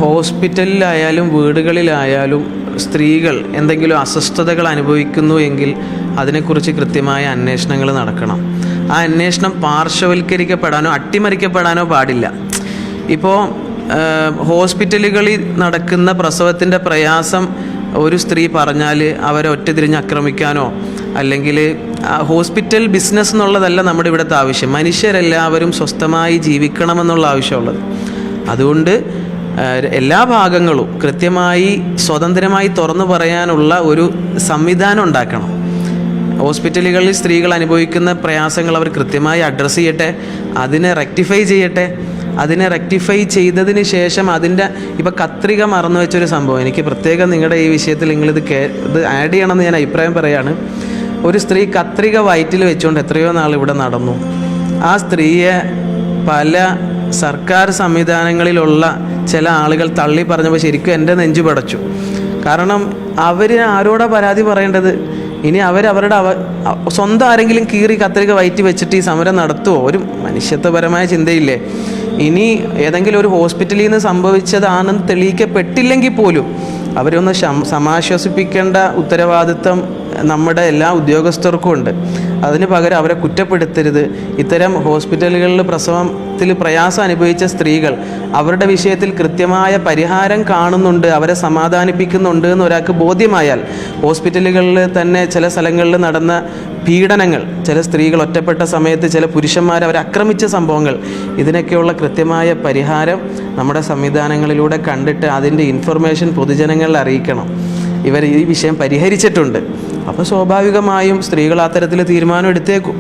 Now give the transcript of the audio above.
ഹോസ്പിറ്റലിലായാലും വീടുകളിലായാലും സ്ത്രീകൾ എന്തെങ്കിലും അസ്വസ്ഥതകൾ അനുഭവിക്കുന്നു എങ്കിൽ അതിനെക്കുറിച്ച് കൃത്യമായ അന്വേഷണങ്ങൾ നടക്കണം. ആ അന്വേഷണം പാർശ്വവൽക്കരിക്കപ്പെടാനോ അട്ടിമറിക്കപ്പെടാനോ പാടില്ല. ഇപ്പോൾ ഹോസ്പിറ്റലുകളിൽ നടക്കുന്ന പ്രസവത്തിൻ്റെ പ്രയാസം ഒരു സ്ത്രീ പറഞ്ഞാൽ അവരെ ഒറ്റതിരിഞ്ഞ് ആക്രമിക്കാനോ അല്ലെങ്കിൽ ഹോസ്പിറ്റൽ ബിസിനസ് എന്നുള്ളതല്ല നമ്മുടെ ഇവിടുത്തെ ആവശ്യം. മനുഷ്യരെല്ലാവരും സ്വസ്ഥമായി ജീവിക്കണമെന്നുള്ള ആവശ്യമുള്ളത്. അതുകൊണ്ട് എല്ലാ ഭാഗങ്ങളും കൃത്യമായി സ്വതന്ത്രമായി തുറന്നു പറയാനുള്ള ഒരു സംവിധാനം ഉണ്ടാക്കണം. ഹോസ്പിറ്റലുകളിൽ സ്ത്രീകൾ അനുഭവിക്കുന്ന പ്രയാസങ്ങൾ അവർ കൃത്യമായി അഡ്രസ്സ് ചെയ്യട്ടെ, അതിനെ റെക്ടിഫൈ ചെയ്യട്ടെ. അതിനെ റെക്ടിഫൈ ചെയ്തതിന് ശേഷം അതിൻ്റെ ഇപ്പോൾ കത്രിക മറന്നു വെച്ചൊരു സംഭവം എനിക്ക് പ്രത്യേകം നിങ്ങളുടെ ഈ വിഷയത്തിൽ നിങ്ങളിത് ആഡ് ചെയ്യണമെന്ന് ഞാൻ അഭിപ്രായം പറയുകയാണ്. ഒരു സ്ത്രീ കത്രിക വയറ്റിൽ വെച്ചുകൊണ്ട് എത്രയോ നാൾ ഇവിടെ നടന്നു. ആ സ്ത്രീയെ പല സർക്കാർ സംവിധാനങ്ങളിലുള്ള ചില ആളുകൾ തള്ളി പറഞ്ഞപ്പോൾ ശരിക്കും എൻ്റെ നെഞ്ചു പടച്ചു. കാരണം അവർ ആരോടാ പരാതി പറയേണ്ടത്? ഇനി അവരവരുടെ സ്വന്തം ആരെങ്കിലും കീറി കത്രിക വയറ്റി വെച്ചിട്ട് ഈ സമരം നടത്തുമോ? ഒരു മനുഷ്യത്വപരമായ ചിന്തയില്ലേ? ഇനി ഏതെങ്കിലും ഒരു ഹോസ്പിറ്റലിൽ നിന്ന് സംഭവിച്ചതാണെന്ന് തെളിയിക്കപ്പെട്ടില്ലെങ്കിൽ പോലും അവരൊന്ന് സമാശ്വസിപ്പിക്കേണ്ട ഉത്തരവാദിത്വം നമ്മുടെ എല്ലാ ഉദ്യോഗസ്ഥർക്കും ഉണ്ട്. അതിന് പകരം അവരെ കുറ്റപ്പെടുത്തരുത്. ഇത്തരം ഹോസ്പിറ്റലുകളിൽ പ്രസവത്തിൽ പ്രയാസം അനുഭവിച്ച സ്ത്രീകൾ അവരുടെ വിഷയത്തിൽ കൃത്യമായ പരിഹാരം കാണുന്നുണ്ട്, അവരെ സമാധാനിപ്പിക്കുന്നുണ്ട് എന്ന് ഒരാൾക്ക് ബോധ്യമായാൽ, ഹോസ്പിറ്റലുകളിൽ തന്നെ ചില സ്ഥലങ്ങളിൽ നടന്ന പീഡനങ്ങൾ, ചില സ്ത്രീകൾ ഒറ്റപ്പെട്ട സമയത്ത് ചില പുരുഷന്മാരെ അവരെ ആക്രമിച്ച സംഭവങ്ങൾ, ഇതിനൊക്കെയുള്ള കൃത്യമായ പരിഹാരം നമ്മുടെ സംവിധാനങ്ങളിലൂടെ കണ്ടിട്ട് അതിൻ്റെ ഇൻഫർമേഷൻ പൊതുജനങ്ങളിൽ അറിയിക്കണം. ഇവർ ഈ വിഷയം പരിഹരിച്ചിട്ടുണ്ട്. അപ്പോൾ സ്വാഭാവികമായും സ്ത്രീകൾ അത്തരത്തിൽ തീരുമാനം എടുത്തേക്കും.